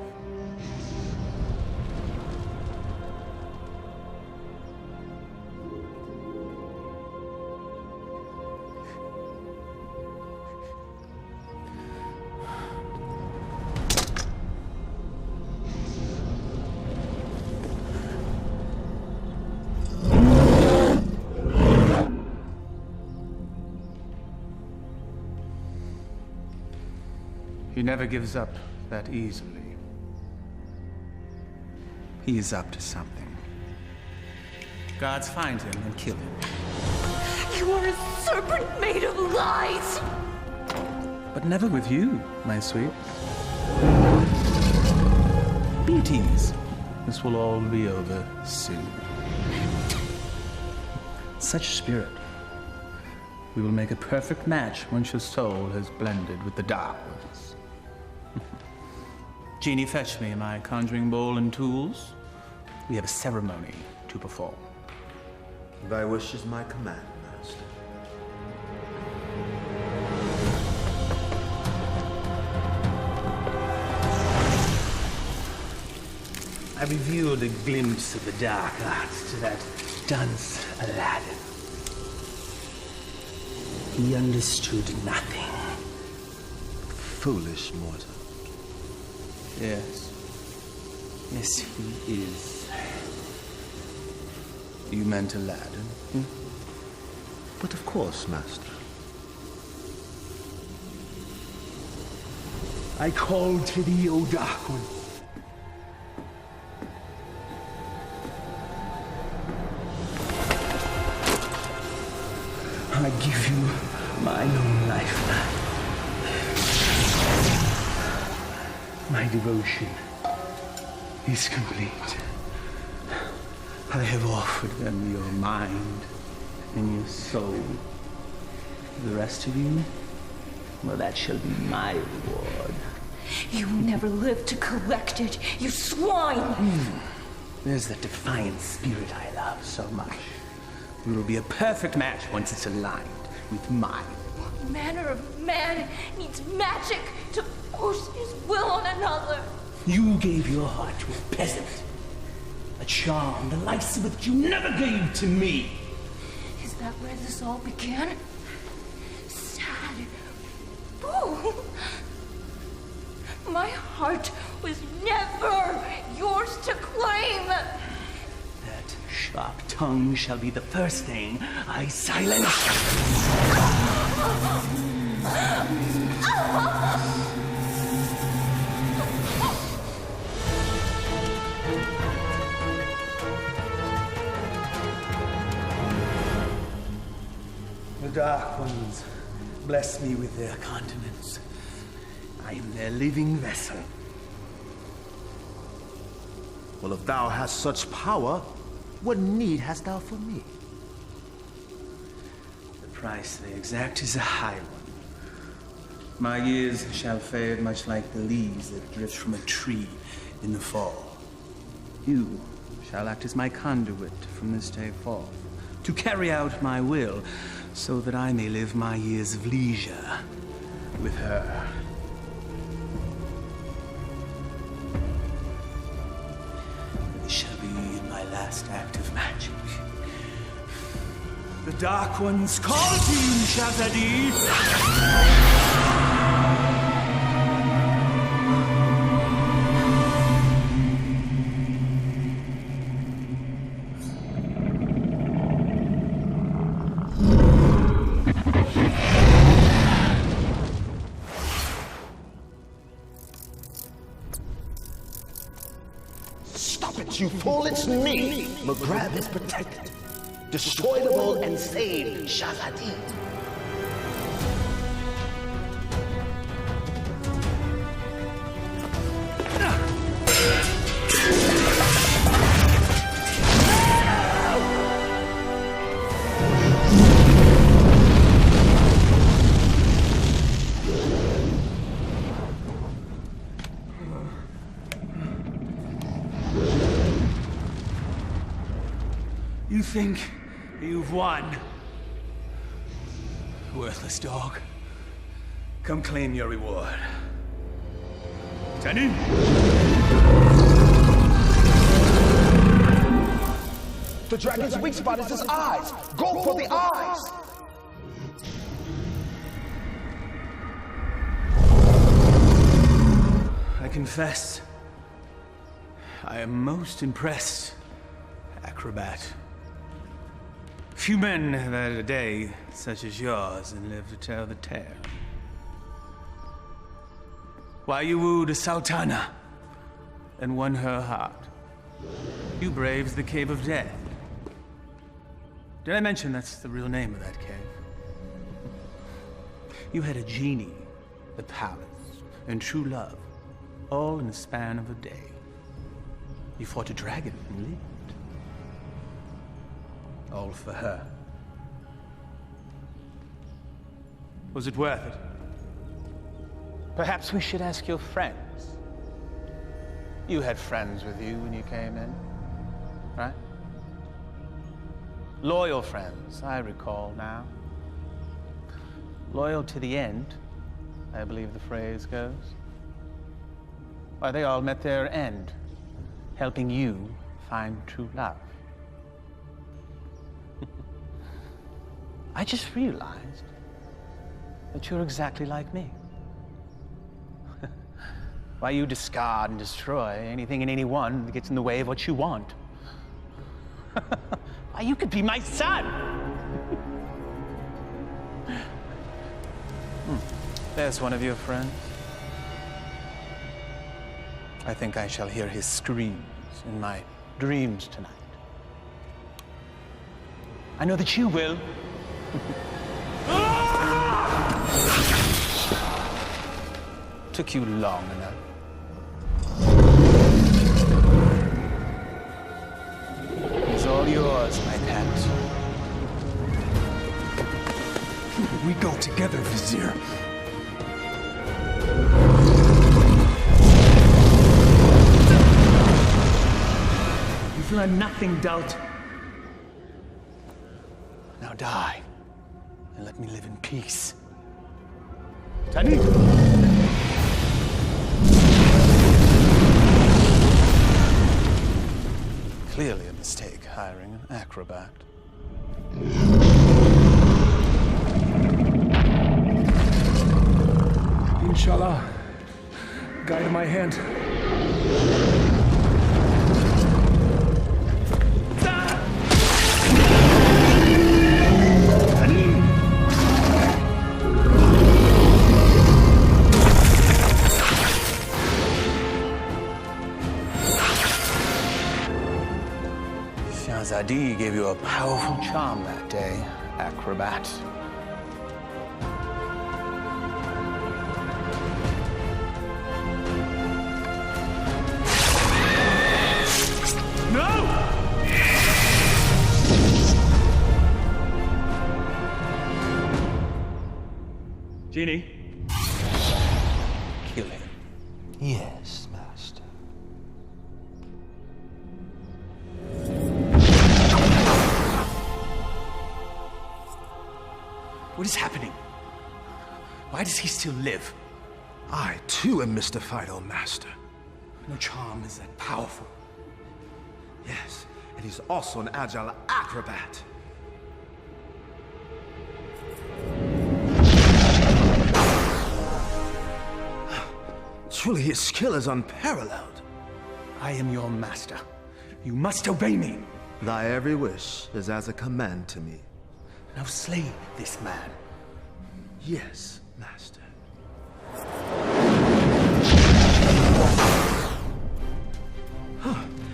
He never gives up that easily. He is up to something. Guards find him and kill him. You are a serpent made of lies! But never with you, my sweet. Be at ease. This will all be over soon. Such spirit. We will make a perfect match once your soul has blended with the dark ones. Genie, fetch me my conjuring bowl and tools. We have a ceremony to perform. Thy wish is my command, master. I revealed a glimpse of the dark arts to that dunce Aladdin. He understood nothing. Foolish mortal. Yes. Yes, he is. You meant Aladdin? Hmm? But of course, Master. I call to thee, O Dark One. I give you my own life. My devotion is complete. I have offered them your mind and your soul. The rest of you, well, that shall be my reward. You never lived to collect it, you swine! There's that defiant spirit I love so much. We will be a perfect match once it's aligned with mine. What manner of man needs magic to force his will on another? You gave your heart to a peasant. A charm the likes of which you never gave to me. Is that where this all began? Sad. Boo! My heart was never yours to claim! That sharp tongue shall be the first thing I silence. The Dark Ones bless me with their continence. I am their living vessel. Well, if thou hast such power, what need hast thou for me? The price they exact is a high one. My years shall fade much like the leaves that drift from a tree in the fall. You shall act as my conduit from this day forth, to carry out my will, so that I may live my years of leisure with her. This shall be in my last act of magic. The Dark Ones call to you, Shazadi! You fool, it's me! McGrath is protected. Destroyable and saved, Shazadi. You think you've won? Worthless dog. Come claim your reward. Tenny? The dragon's weak spot is his eyes. Go for the eyes. I confess, I am most impressed, acrobat. Few men have had a day such as yours and lived to tell the tale. Why you wooed a sultana and won her heart. You braved the Cave of Death. Did I mention that's the real name of that cave? You had a genie, the palace, and true love, all in the span of a day. You fought a dragon and lived. All for her. Was it worth it? Perhaps we should ask your friends. You had friends with you when you came in, right? Loyal friends, I recall now. Loyal to the end, I believe the phrase goes. Why, they all met their end, helping you find true love. I just realized that you're exactly like me. Why you discard and destroy anything and anyone that gets in the way of what you want? Why, you could be my son! There's one of your friends. I think I shall hear his screams in my dreams tonight. I know that you will. Took you long enough. It's all yours, my pet. We go together, Vizier. You've learned nothing, Doubt. Now die, and let me live in peace. Tani! Clearly a mistake hiring an acrobat. Inshallah, guide my hand. Shahzadi gave you a powerful charm that day, acrobat. No! Genie. Kill him. Yes, Master. What is happening? Why does he still live? I, too, am mystified, O Master. No charm is that powerful. Yes, and he's also an agile acrobat. Truly, his skill is unparalleled. I am your master. You must obey me. Thy every wish is as a command to me. Now slay this man. Yes, Master.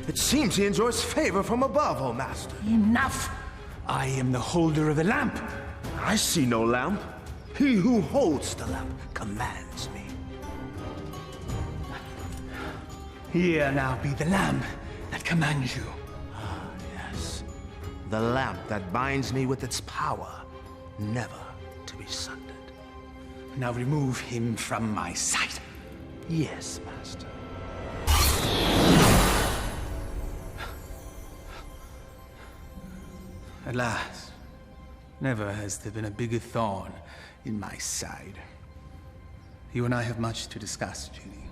It seems he enjoys favor from above, O Master. Enough! I am the holder of the lamp. I see no lamp. He who holds the lamp commands me. Here now be the lamp that commands you. Ah, yes. The lamp that binds me with its power, never to be sundered. Now remove him from my sight. Yes, Master. At last, never has there been a bigger thorn in my side. You and I have much to discuss, Genie.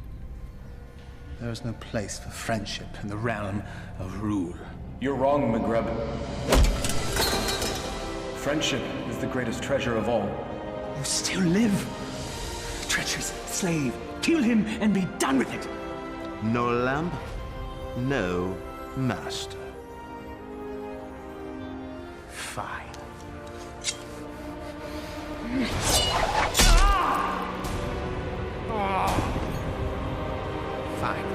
There is no place for friendship in the realm of rule. You're wrong, Maghreb. Friendship is the greatest treasure of all. You still live. Treacherous slave. Kill him and be done with it. No lamp, no master. Fine. Fine.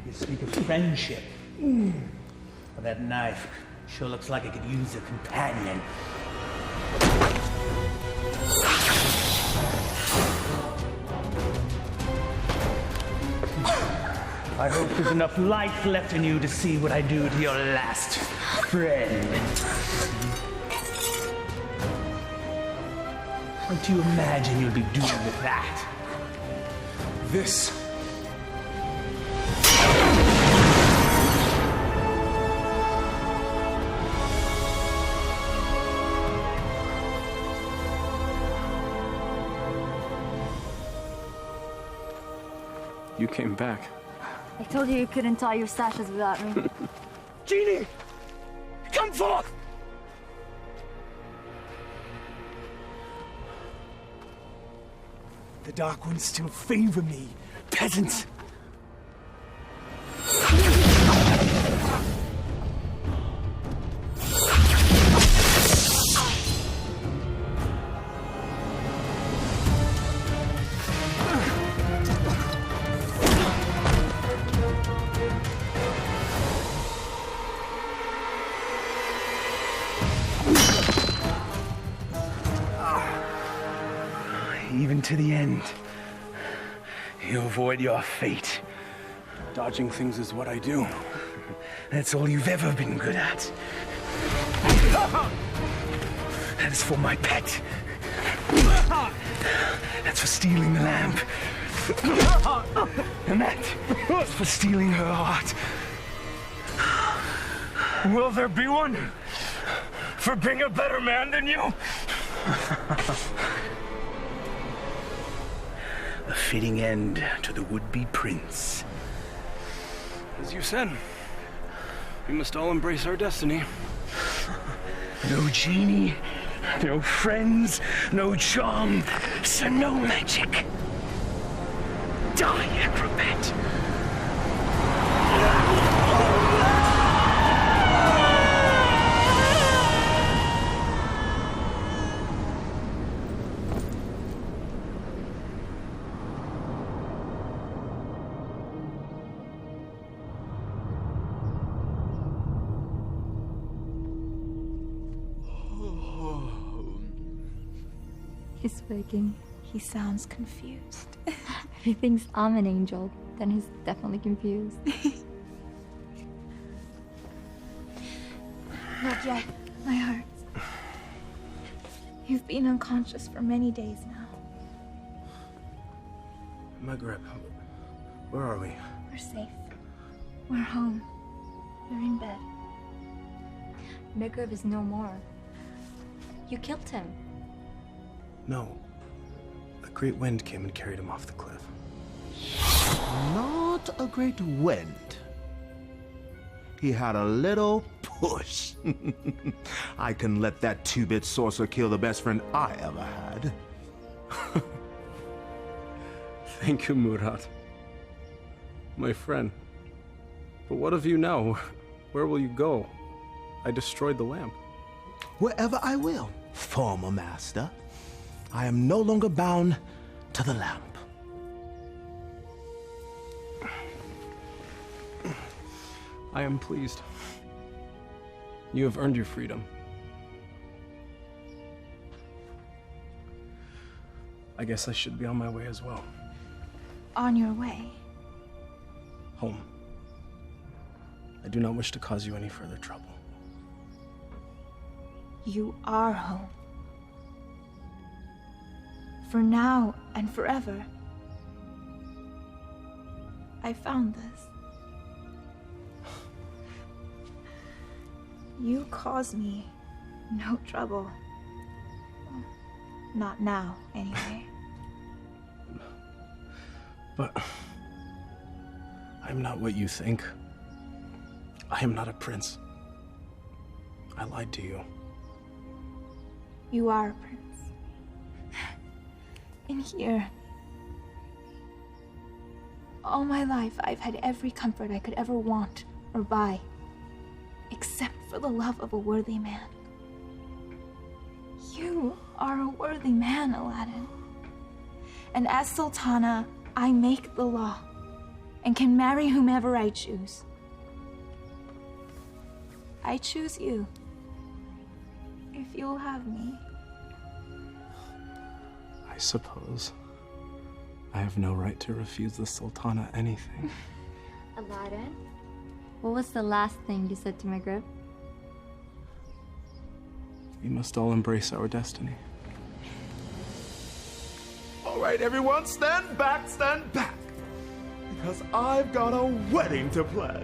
You speak of friendship. Well, that knife sure looks like it could use a companion. I hope there's enough life left in you to see what I do to your last friend. What do you imagine you'll be doing with that? This. You came back. I told you couldn't tie your sashes without me. Genie! Come forth! The Dark Ones still favor me, peasants. Even to the end, you avoid your fate. Dodging things is what I do. That's all you've ever been good at. That is for my pet. That's for stealing the lamp. And that's for stealing her heart. Will there be one for being a better man than you? A fitting end to the would-be prince. As you said, we must all embrace our destiny. No genie, no friends, no charm, so no magic. Die, acrobat! He's faking. He sounds confused. He thinks I'm an angel. Then he's definitely confused. Not yet. My heart. You've been unconscious for many days now. Maghreb, where are we? We're safe. We're home. We're in bed. Maghreb is no more. You killed him. No. A great wind came and carried him off the cliff. Not a great wind. He had a little push. I can let that two-bit sorcerer kill the best friend I ever had. Thank you, Murat. My friend. But what of you now? Where will you go? I destroyed the lamp. Wherever I will, former master. I am no longer bound to the lamp. I am pleased. You have earned your freedom. I guess I should be on my way as well. On your way. Home. I do not wish to cause you any further trouble. You are home. For now and forever. I found this. You cause me no trouble. Not now, anyway. But I'm not what you think. I am not a prince. I lied to you. You are a prince. In here. All my life, I've had every comfort I could ever want or buy. Except for the love of a worthy man. You are a worthy man, Aladdin. And as Sultana, I make the law and can marry whomever I choose. I choose you. If you'll have me. I suppose I have no right to refuse the Sultana anything. Aladdin? What was the last thing you said to Maghreb? We must all embrace our destiny. All right, everyone, stand back, because I've got a wedding to plan.